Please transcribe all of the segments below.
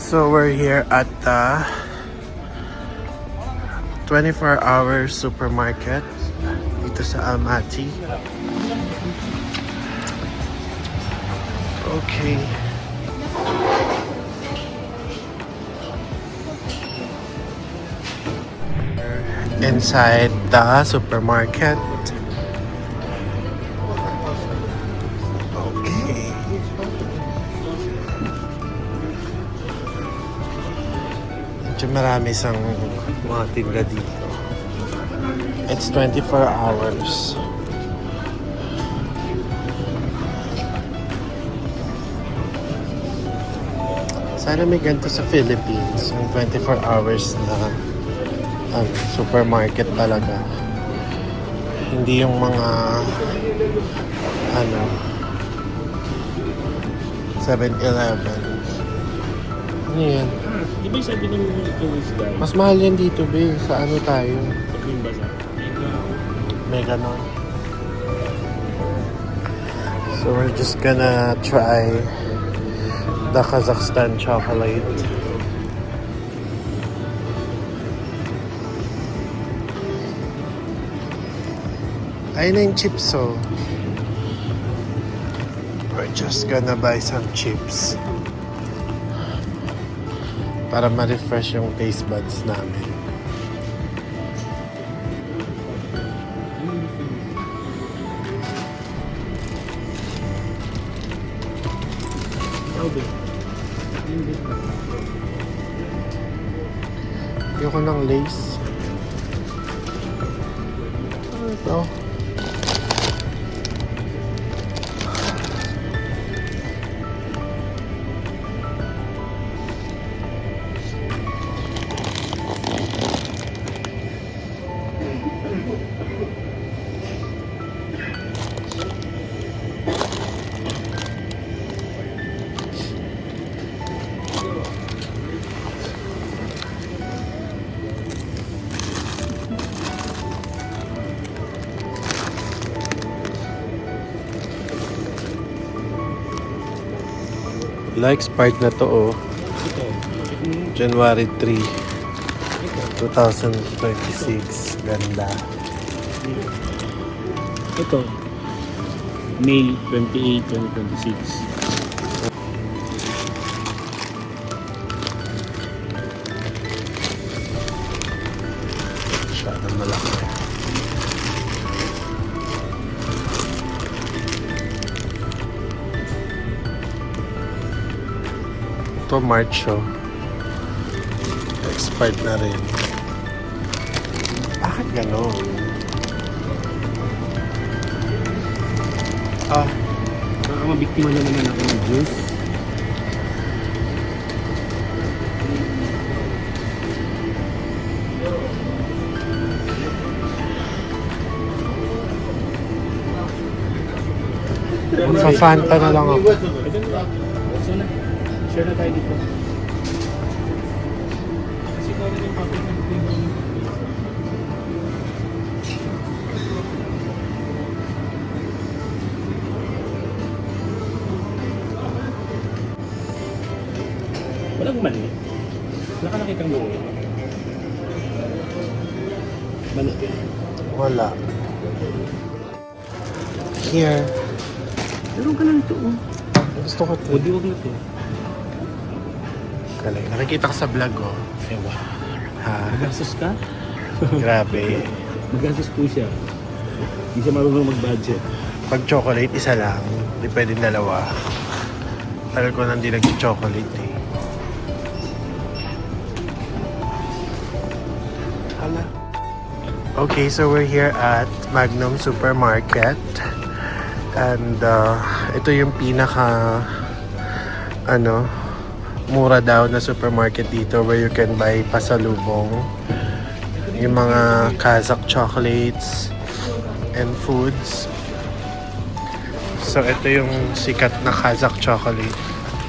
So we're here at the 24-hour supermarket dito sa Almaty. Okay. Inside the supermarket. Okay. Medyo marami sang mga tinda dito. It's 24 hours. Sana may ganito sa Philippines, yung 24 hours na supermarket talaga. Hindi yung mga 7-Eleven. Ano yan? Di ba sabi ng tourist guide? Mas mahal yan dito, be. Sa ano tayo? Pagling ba sa Meganon. So we're just gonna try the Kazakhstan chocolate. Ayun na yung chips, oh. We're just gonna buy some chips para ma-refresh yung taste buds namin. Ayoko ng lace. Ano ito? Likes part na to, oh. January 3, 2026. Ganda. Ito, May 28, 2026. Masyadong malaki. Ito March, oh. Expired na rin. Bakit gano'n? Baka mabiktima na naman ako ng juice. Magpa-Fanta na lang ako. Ito na. Gusto na. Share na tayo dito. Kasi kung ano yung paper na dito. Walang mali. Wala ka nakitang mali. Mali. Wala. Here. Meron ka lang ito. Gusto ko ito. O di wag na ito. Galing. Nakikita ko sa vlog, oh. Ewa. Ha? Magastos ka? Grabe. Magastos po siya. Hindi siya marunong mag-budget. Pag chocolate, isa lang. Hindi pwedeng dalawa. Tagal ko nang di nag-chocolate, eh. Hala. Okay, so we're here at Magnum Supermarket. And ito yung pinaka mura daw na supermarket dito where you can buy pasalubong. Yung mga Kazakh chocolates and foods. So ito yung sikat na Kazakh chocolate.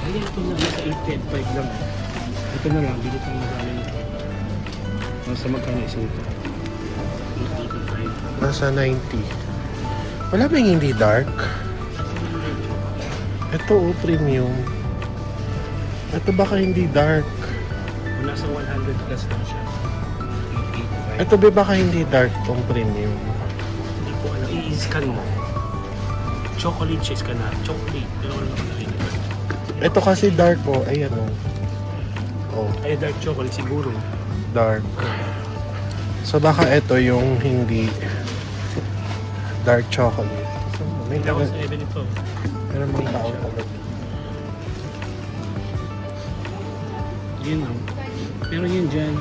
Ay, ito na nasa 8.5 lang. Ito na lang, bilit ang marami nito. Nasa magkano isa ito? 8.85. Nasa 90. Wala bang hindi dark? Ito, oh, premium. Ito baka hindi dark. Kung nasa 100 plus lang siya. 885. Ito ba baka hindi dark tong premium? Hindi ko alam. I-scan mo. Chocolate cheese ka na. Chocolate. Pero wala naman nakikita. Ito kasi dark oh. Ayan oh. Oh, Ay, dark chocolate siguro. dark. So baka ito yung hindi dark chocolate. So, may Hindi ako sa Evan ito. pero mga tao talaga. Yun o. Pero yun dyan.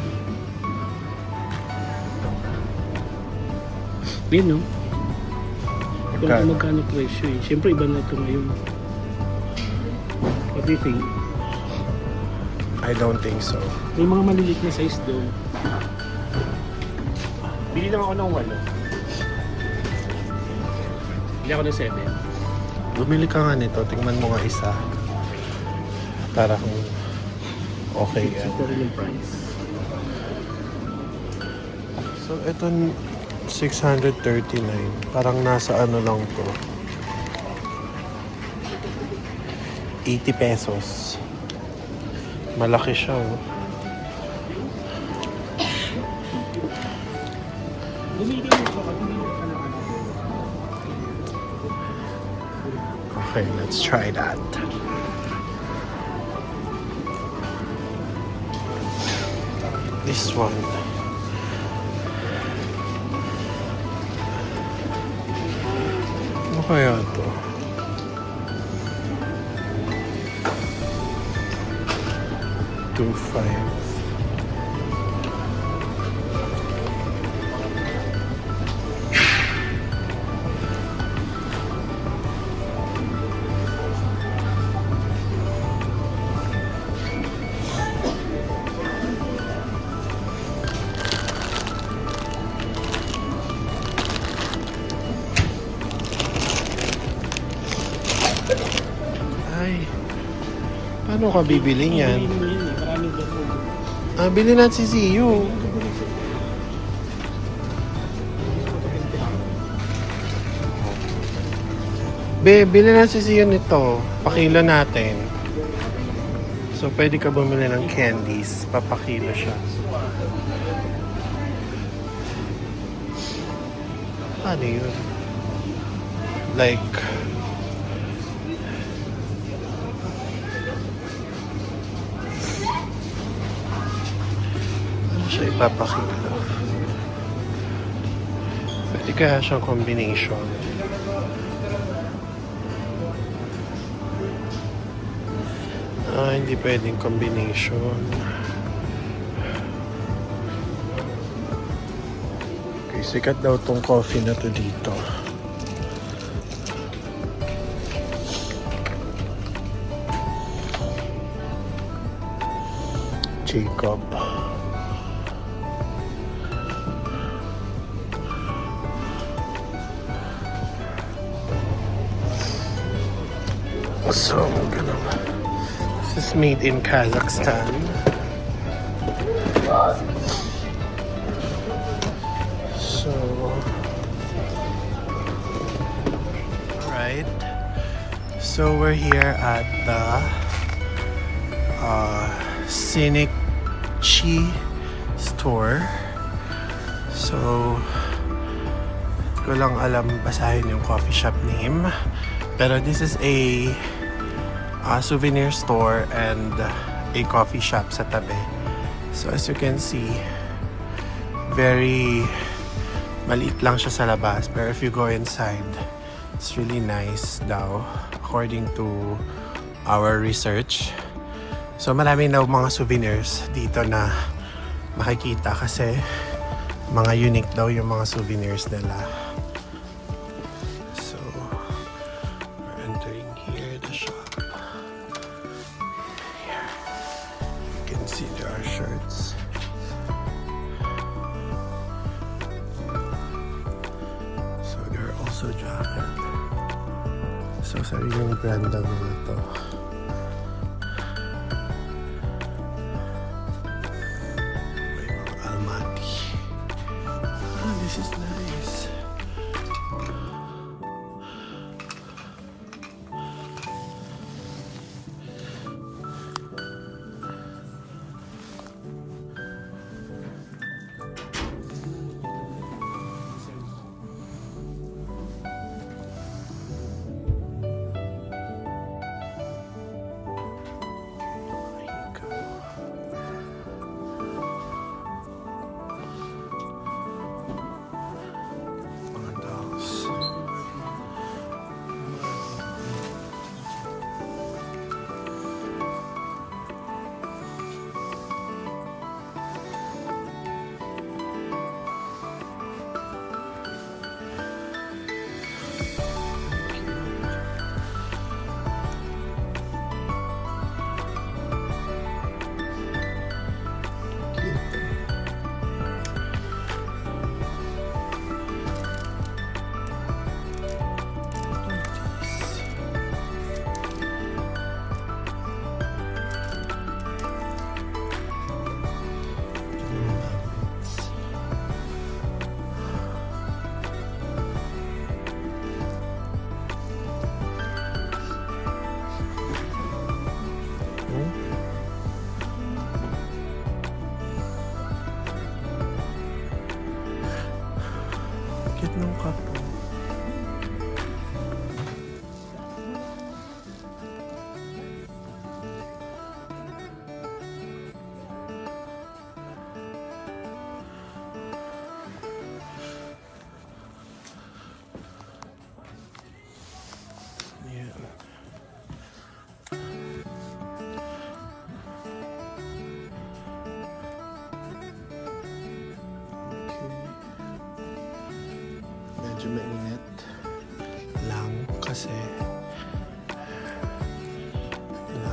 Yun o. Kung Magkano? magkano presyo eh. Siyempre iba na ito ngayon. What do you think? I don't think so. May mga maliliit na size doon. Bili lang ako ng 8. Bili ako ng 7. Bumili ka nga nito. Tingnan mo nga isa. Para kung okay yan. Ito rin yung price. So ito 639. Parang nasa ano lang to. 80 pesos. Malaki siya oh. Bumili mo siya kasi Okay, let's try that. This one. Ano kaya to? $2.5. Ay, paano ka bibili niyan? Maraming gano'n. Ah, bili natin si Ziyu. Bili na si Ziyu nito. Pakilo natin. So, pwede ka bumili ng candies. Papakilo siya. Ano yun? Like, ano siya ipapakilo? Pwede kaya siyang combination. Ah, hindi pwedeng combination. Okay, sikat daw tong coffee na to dito. Jacob. So, this is made in Kazakhstan. So, right. So we're here at the Scenic Chi store. So, ko lang alam basahin yung coffee shop name. Pero this is a souvenir store and a coffee shop sa tabi. So as you can see, very maliit lang siya sa labas. Pero if you go inside, it's really nice daw according to our research. So maraming daw mga souvenirs dito na makikita kasi mga unique daw yung mga souvenirs nila. So we're entering here, the shop. Here you can see there are shirts. So there are also jacket. So sariling brand daw nila to. This is nice.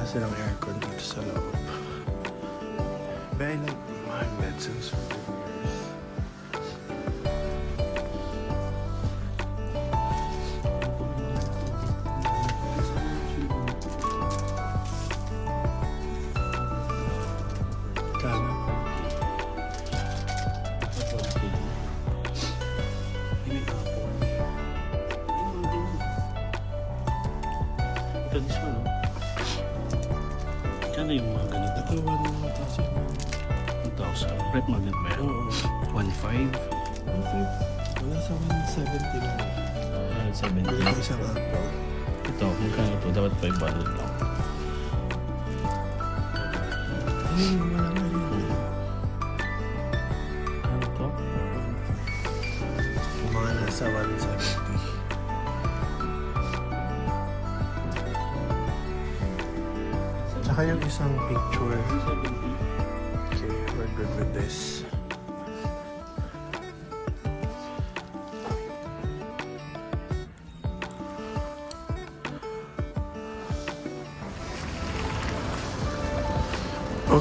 silang aircon dito sa loob. But I like my medicines for years. Kano? Ito, this one, no? Kano yung mga ganito? Ito, 1,000. Red magnet ba yan? Oo. 1,500. Wala sa 170 lang. 70. Bili ko isang apple. Ito, magkano ito? Dapat 500 lang. Ay, wala na rin. Ano to? Yung mga nasa 170. Tsaka yung isang picture. 270. Okay, we're good with this.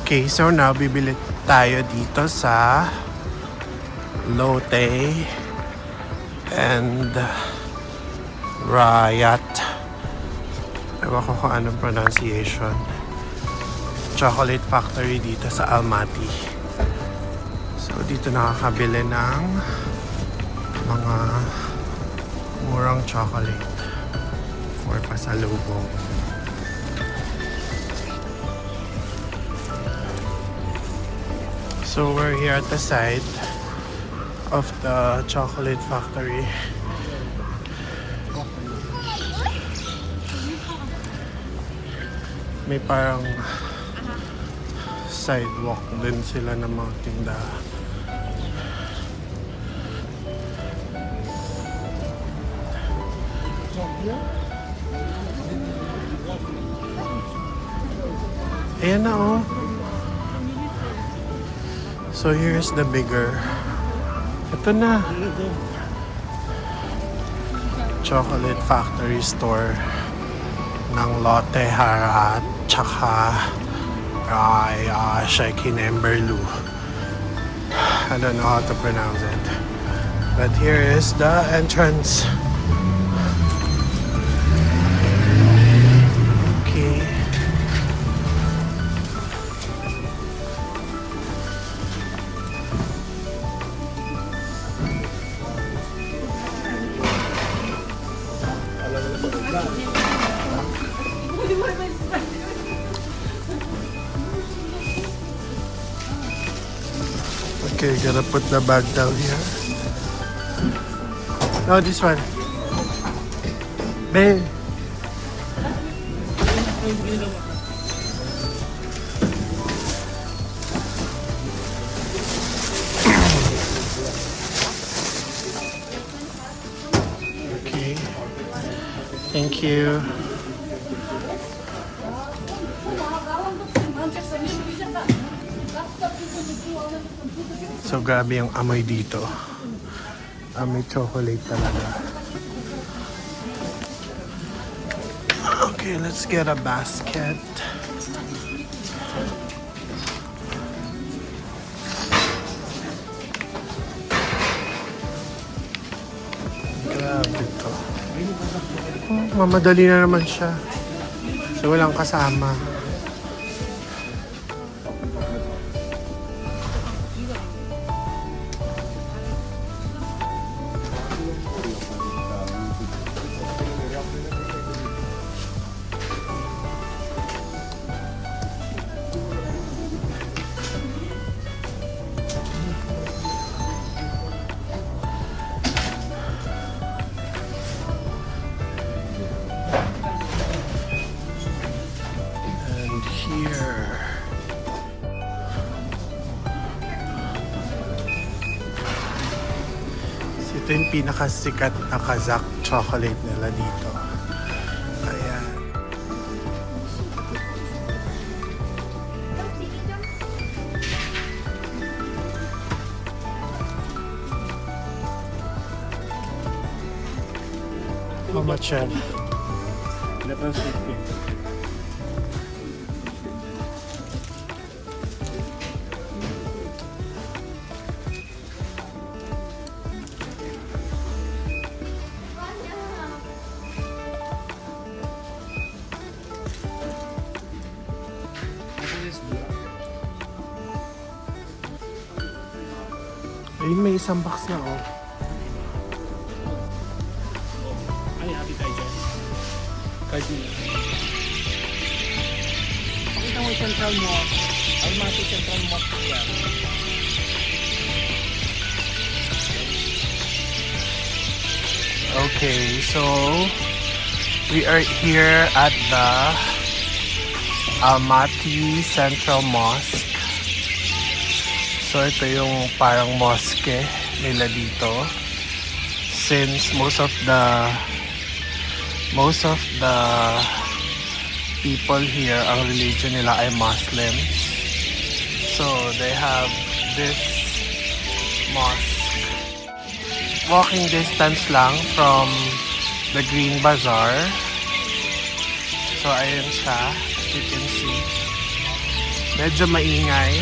Okay, so now bibili tayo dito sa Lotte and Riot. Ewan ko kung anong pronunciation. Chocolate factory dito sa Almaty. So dito nakakabili ng mga murang chocolate for pasalubong. So we're here at the side of the chocolate factory. May parang sidewalk din sila ng mga tindahan. Ayan na oh. So here's the bigger. Ito na. Chocolate factory store ng Lotte, Harat, tsaka Shekin Emberloo. I don't know how to pronounce it. But here is the entrance. Okay. Okay, gotta put the bag down here. No, this one. Babe. Okay. Thank you. So grabe yung amoy dito. Amoy chocolate talaga. Okay, let's get a basket. Grabe to. Oh, mamadali na naman siya. So walang kasama. Here. So ito yung pinakasikat na Kazakh chocolate nila dito. Ayan. How much yan? 1150. Ayun, may isang box na oh. Ay, happy tayo dyan. Card nila. Pakita mo yung Central Mosque. Almaty Central Mosque yan. Okay, so we are here at the Almaty Central Mosque. So ito yung parang mosque nila dito. Since most of the people here, ang religion nila ay Muslims. So they have this mosque. Walking distance lang from the Green Bazaar. So ayan siya, you can see. Medyo maingay.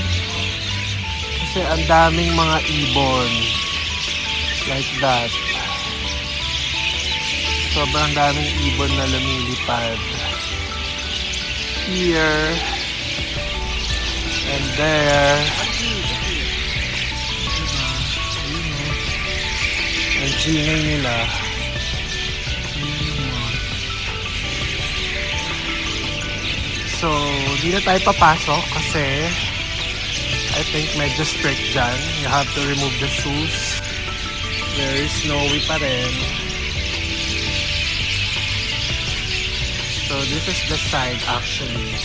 Kasi ang daming mga ibon. Like that. Sobrang daming ibon na lumilipad. Here. And there. Ang chingay nila. So, di na tayo papasok kasi I think medyo strict dyan. You have to remove the shoes. Very snowy pa rin. So, this is the side actually.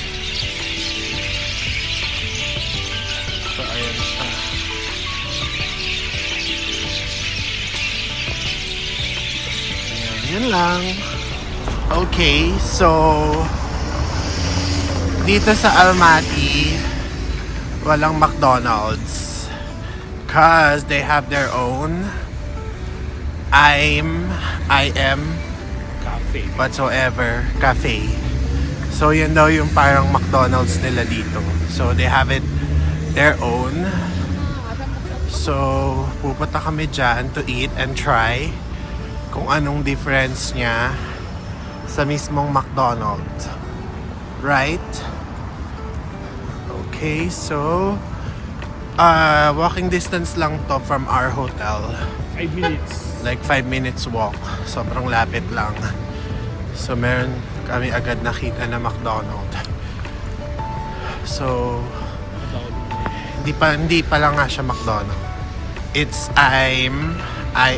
So, ayan siya. Ayan, yun lang. Okay, so dito sa Almaty, walang McDonald's. Cause they have their own I am Cafe. whatsoever cafe. So yun daw yung parang McDonald's nila dito. So they have it their own. So pupunta kami dyan to eat and try kung anong difference niya sa mismong McDonald's. Right? Okay, so walking distance lang to from our hotel. 5 minutes. Like 5 minutes walk. Sobrang lapit lang. So meron kami agad nakita na McDonald's. So hindi pa lang nga siya McDonald's. It's I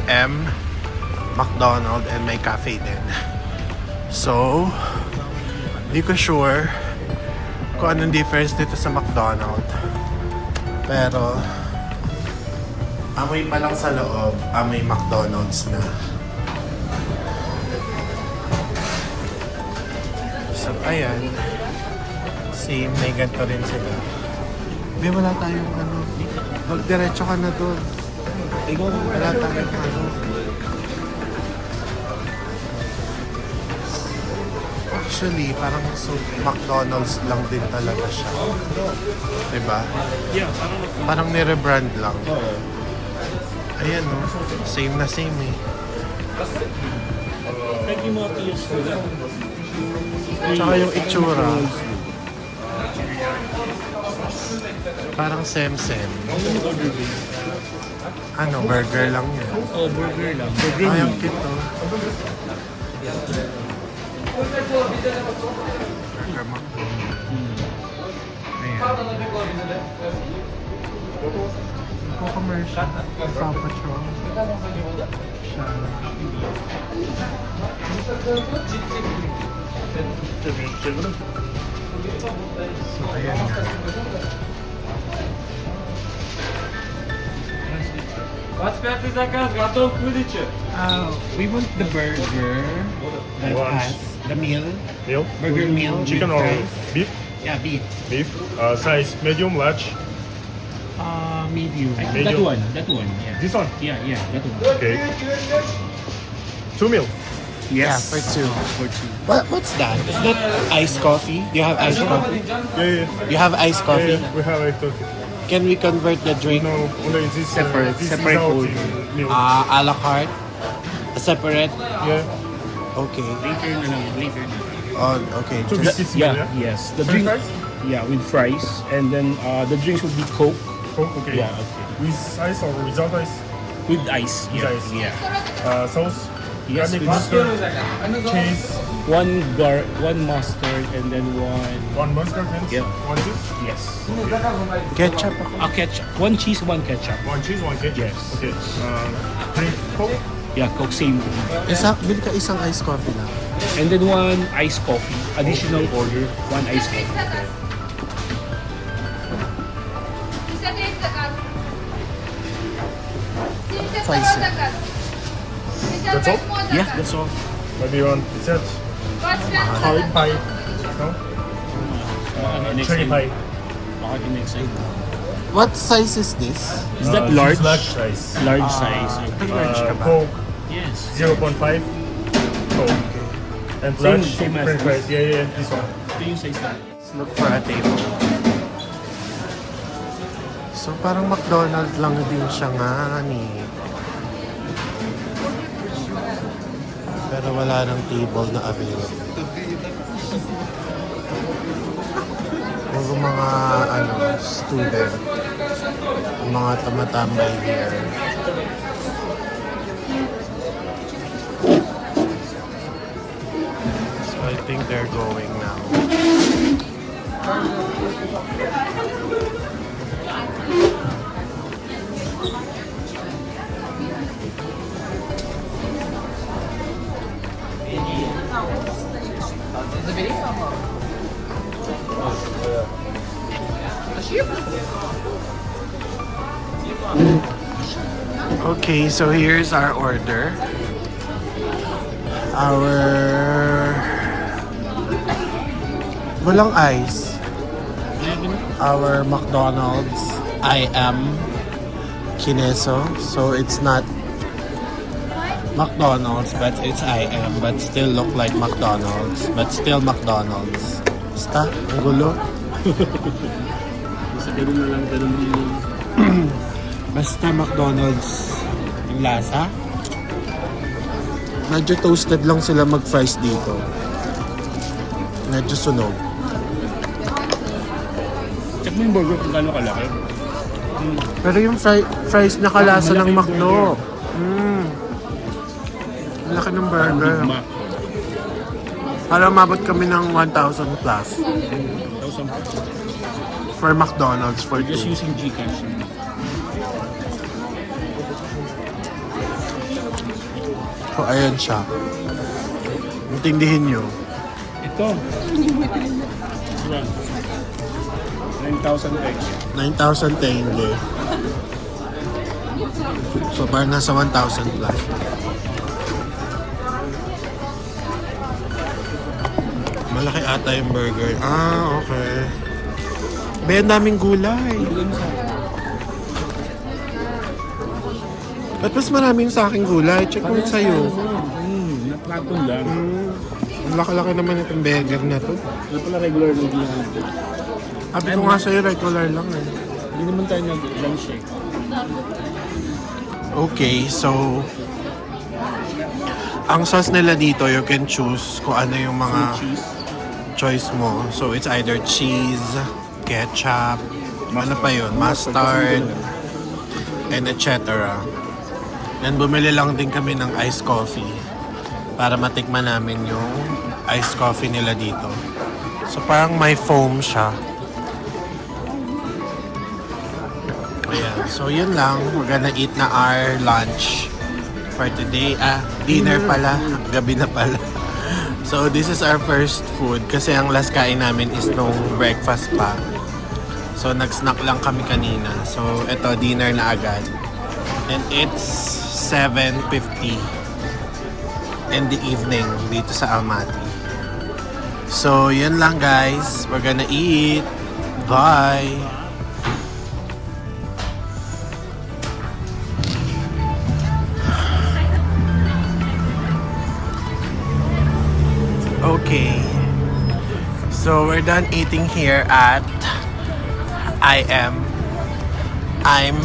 am McDonald's and may cafe din. So hindi ko sure kung anong difference dito sa McDonald's. Pero amoy pa lang sa loob, amoy McDonald's na. So, ayan. Same, may ganito rin sila. Hindi, wala tayong ano. Magdiretso ka na doon. Wala tayong ano. Actually, parang so, McDonald's lang din talaga siya. Diba? Yeah, Parang nire-brand lang. Oo. Ayan o, same na same eh. Pwede yung mga kiosk nila. Tsaka yung itsura, parang same-same. Ano, burger lang yan. Oh, burger lang. Burger Ay, meal. ang cute oh. Burger McDonald's. Ayan. Ako commercial. Paw Patrol. Siya. So, ayan nga. Пятый заказ готов к выдаче. We want the burger that Want- has the meal. Meal? Burger meal. Chicken with or fries. beef? Yeah, beef. Beef. Size medium, large. Medium. I think that Medium. one. That one. Yeah. This one. Yeah, that one. Okay. 2 meal. Yeah, for two. What's that? Is that iced coffee? Do you have iced coffee? Yeah. You have iced coffee? Yeah, we have a coffee. Can we convert the drink? No, only this. Separate- This separate is our food. meal. A la carte? Separate? Yeah. Okay. Later na lang. Later na. Oh, okay. This Just, meal, Yeah, yeah. yes. The French drink. fries? Yeah, with fries. And then the drinks would be Coke. Coke, okay. Yeah, okay. With ice or without ice? With ice. With Yeah. ice. Yeah. Sauce? Yes, Garlic, with mustard, cheese, one mustard and then one 1 mustard and Yeah. 1 cheese? yes. Ketchup ako. Ketchup. One cheese, one ketchup. 1 cheese, 1 ketchup? Yes. Okay. 3 Coke? Yeah, Coke same. Bili ka isang iced coffee lang. And then one iced coffee. Additional order, one iced coffee. That's all? Yeah, that's all. Maybe you want dessert? Curry pie? No? Cherry pie? Baka next time. What size is this? Is that This large? is large size. Large size. Okay. Large ka ba? Coke Yes. 0.5. Coke. And Same- large same as french fries. this. Yeah, this one. Ito yung size na. Let's look for a table. So parang McDonald's lang din siya nga ni. Pero wala nang table na available. Puro mga student. Yung mga tumatambay here. So I think they're going now. Okay, so here's our order. Walang ice. Our McDonald's I am Kineso. So it's not McDonald's, but it's I am. But still look like McDonald's. But still McDonald's. Basta, ang gulo. Basta ganun na lang, ganun din yung... Basta McDonald's yung lasa. Medyo toasted lang sila mag-fries dito. Medyo sunog. Check mo yung burger kung gano'n kalaki. Pero yung fries na kalasa ng McDo. Ang laki ng burger. Big Mac. Para umabot kami ng 1,000 plus. 1,000. For McDonald's, for Just two. using Gcash. So, ayan siya. Intindihin nyo. Ito. 9,000 pesos. 9,000 tenge. So, parang nasa 1,000 plus. Malaki ata yung burger. Ah, okay. May daming gulay. Ba't mas maraming sa aking gulay? Check mo sa'yo. Natlatong lang. Ang laki-laki naman itong burger na to. Wala pala regular na lang. Sabi ko nga sa'yo, regular lang eh. Hindi naman tayo nag-lunch eh. Okay, so ang sauce nila dito, you can choose kung ano yung mga Cheese. choice mo. So it's either cheese, ketchup, ano pa yun, mustard, and etc. Then bumili lang din kami ng iced coffee para matikman namin yung iced coffee nila dito. So parang may foam siya. Ayan. So yun lang. We're gonna eat na our lunch for today. Dinner pala. Gabi na pala. So this is our first food kasi ang last kain namin is nung breakfast pa. So nag-snack lang kami kanina. So ito, dinner na agad. And it's 7:50 in the evening dito sa Almaty. So yun lang guys. We're gonna eat. Bye! Okay. So we're done eating here at I'm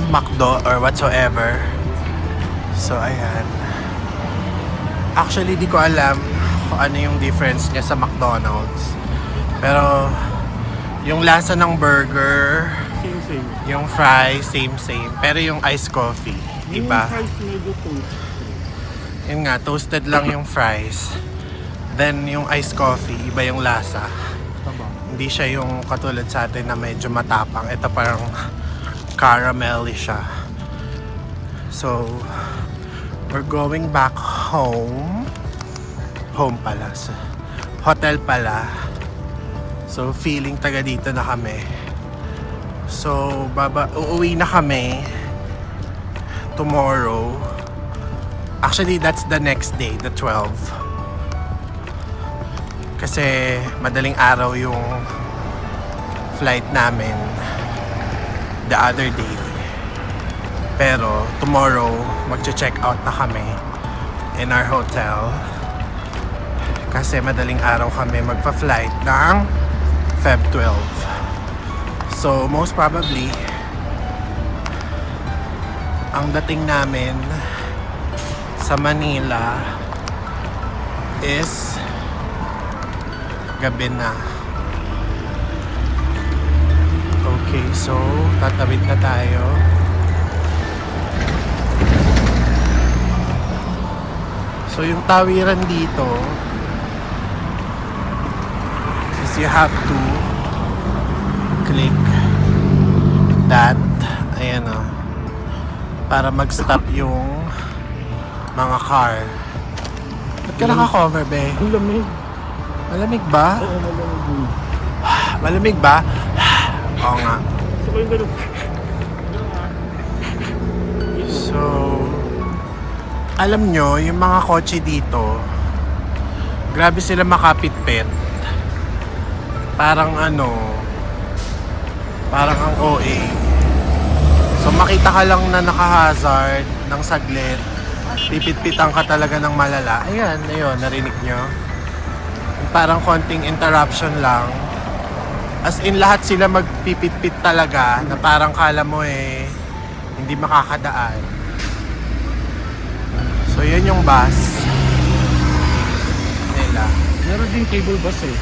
McDo or whatsoever. So ayan. Actually di ko alam kung ano yung difference niya sa McDonald's. Pero yung lasa ng burger same. Yung fries, same. Pero yung iced coffee, iba. Yung fries medyo toast. Yun nga, toasted lang yung fries. Then yung iced coffee, iba yung lasa. Taba. Hindi siya yung katulad sa atin na medyo matapang. Ito parang caramelly siya. So, we're going back home. Home pala. Hotel pala. So, feeling taga dito na kami. So, uuwi na kami tomorrow. Actually, that's the next day, the 12. Kasi madaling araw yung flight namin the other day. Pero tomorrow, magche-check out na kami in our hotel. Kasi madaling araw kami magpa-flight ng Feb 12. So, most probably, ang dating namin sa Manila is gabi na. Okay, so tatawid na tayo. So yung tawiran dito is you have to click that, ayan o, para mag-stop yung mga car. Ba't ka naka-cover, be? Ang lamig. Malamig ba? Oo, malamig. Malamig ba? Oo nga. So, yung ganun. So, alam nyo, yung mga kotse dito, grabe sila makapit-pit. Parang parang ang OA. So, makita ka lang na naka-hazard ng saglit, pipit-pitan ka talaga ng malala. Ayan, ayun, narinig nyo. Parang konting interruption lang. As in, lahat sila magpipit-pit talaga na parang kala mo hindi makakadaan. So, yun yung bus nila. Meron din cable bus eh.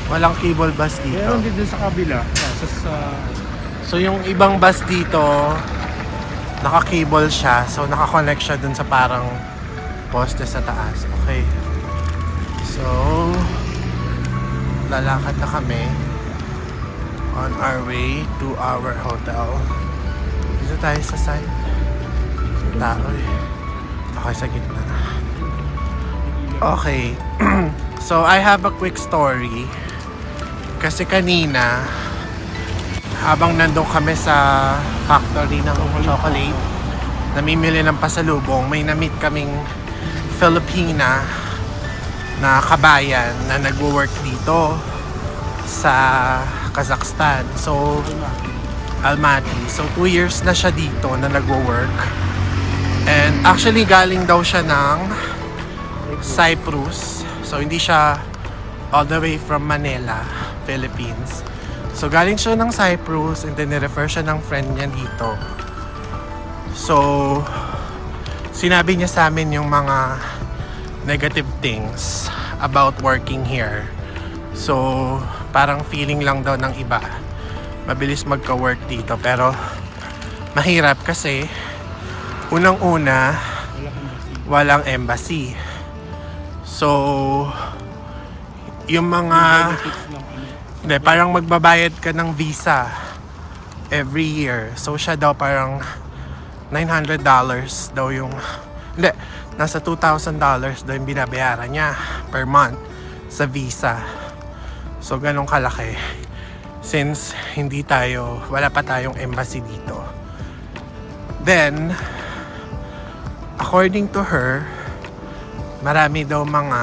Walang cable bus dito. Meron din dun sa kabila. Sa So, yung ibang bus dito, naka-cable siya. So, naka-connect siya dun sa parang poste sa taas. Okay. So, lalakad na kami on our way to our hotel. Dito tayo sa side. Tao eh. Okay, sa gitna. Okay. So, I have a quick story. Kasi kanina, habang nandun kami sa factory ng chocolate, namimili ng pasalubong, may na-meet kaming Filipina na kabayan na nagwo-work dito sa Kazakhstan. So, Almaty. So, 2 years na siya dito na nagwo-work. And actually, galing daw siya ng Cyprus. So, hindi siya all the way from Manila, Philippines. So, galing siya ng Cyprus and then nirefer siya ng friend niya dito. So, sinabi niya sa amin yung mga negative things about working here. So, parang feeling lang daw ng iba. Mabilis magka-work dito. Pero, mahirap kasi unang-una, walang embassy. So, yung mga... Hindi, parang magbabayad ka ng visa every year. So, siya daw parang $900 daw yung... Hindi, nasa $2,000 daw yung binabayaran niya per month sa visa. So, ganun kalaki. Since wala pa tayong embassy dito. Then, according to her, marami daw mga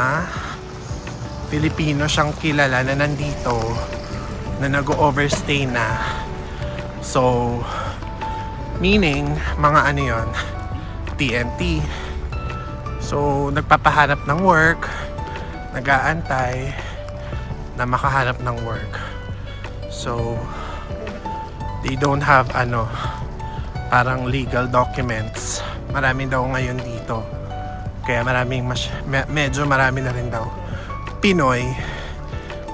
Filipino siyang kilala na nandito na nag-overstay na. So, meaning, mga ano yun, TNT. So, nagpapahanap ng work, nag-aantay na makahanap ng work. So, they don't have parang legal documents. Marami daw ngayon dito. Kaya medyo marami na rin daw Pinoy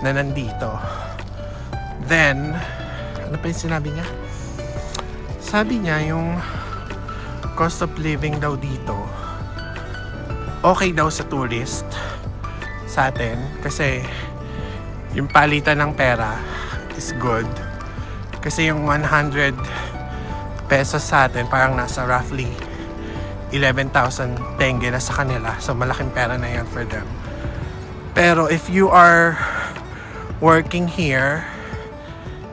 na nandito. Then, ano pa yung sinabi niya? sabi niya yung cost of living daw dito okay daw sa tourist sa atin kasi yung palitan ng pera is good kasi yung 100 pesos sa atin parang nasa roughly 11,000 tenge na sa kanila, so malaking pera na yan for them. Pero if you are working here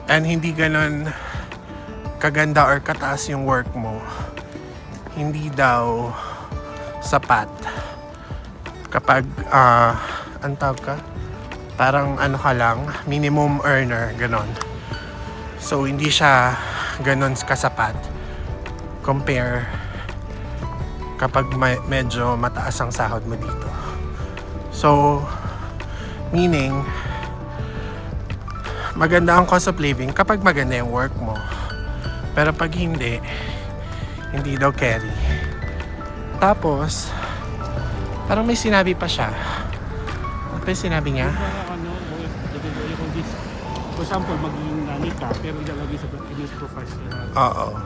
and hindi ganun kaganda or kataas yung work mo, hindi daw sapat kapag ang tawag ka, parang ano ka lang, minimum earner, ganon. So hindi siya ganon kasapat compare kapag medyo mataas ang sahod mo dito. So meaning maganda ang cost of living kapag maganda yung work mo, pero pag hindi daw carry. Tapos parang may sinabi pa siya. Ano pa yung sinabi niya? For example, maging nanay ka, pero ilalagay sa professional. Oo.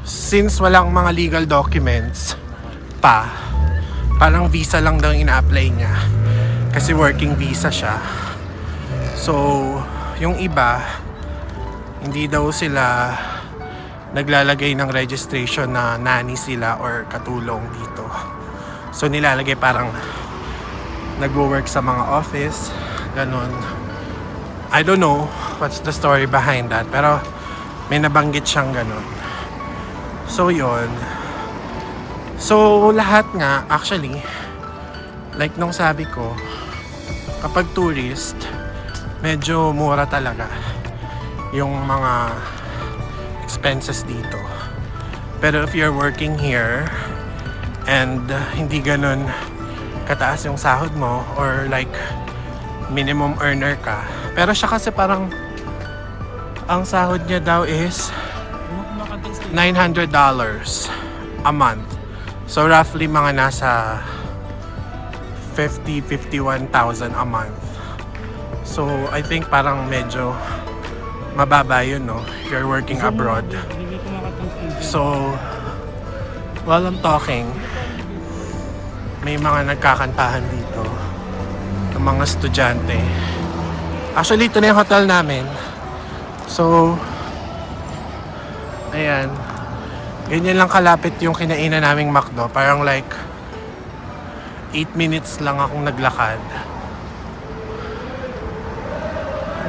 Since walang mga legal documents pa, parang visa lang daw ina-apply niya. Kasi working visa siya. So, yung iba, hindi daw sila naglalagay ng registration na nanny sila or katulong dito. So, nilalagay parang nagwo-work sa mga office, ganun. I don't know what's the story behind that, pero may nabanggit siyang ganun. So yun. So lahat nga actually, like nung sabi ko, kapag tourist, medyo mura talaga yung mga expenses dito. Pero if you're working here and hindi ganun kataas yung sahod mo or like minimum earner ka, pero siya kasi parang ang sahod niya daw is $900 a month. So roughly mga nasa 51,000 a month. So I think parang medyo mababa yun, no? If you're working abroad. So while I'm talking, may mga nagkakantahan dito ng mga estudyante. Actually, ito na yung hotel namin. So, ayan. Ganyan lang kalapit yung kinainan naming McDo. Parang like 8 minutes lang akong naglakad.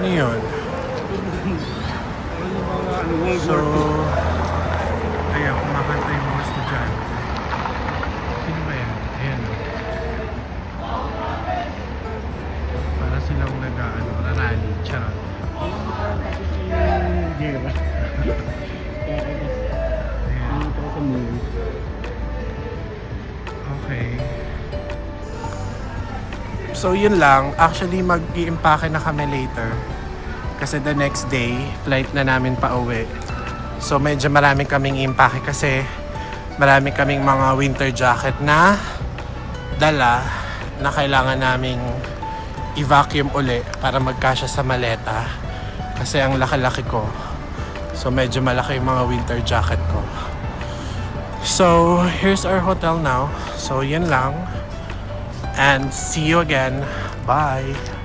Ano yun? So, ayan, kumakanta yung mga estudyante. Sino ba yan? Ayan. Para silang rarally. Charot. Okay. So yun lang. Actually mag-i-impake na kami later. Kasi the next day, flight na namin pa uwi. So medyo marami kaming impake kasi marami kaming mga winter jacket na dala na kailangan naming i-vacuum uli para magkasya sa maleta. Kasi ang laki-laki ko. So medyo malaki yung mga winter jacket ko. So here's our hotel now. So yun lang. And see you again. Bye!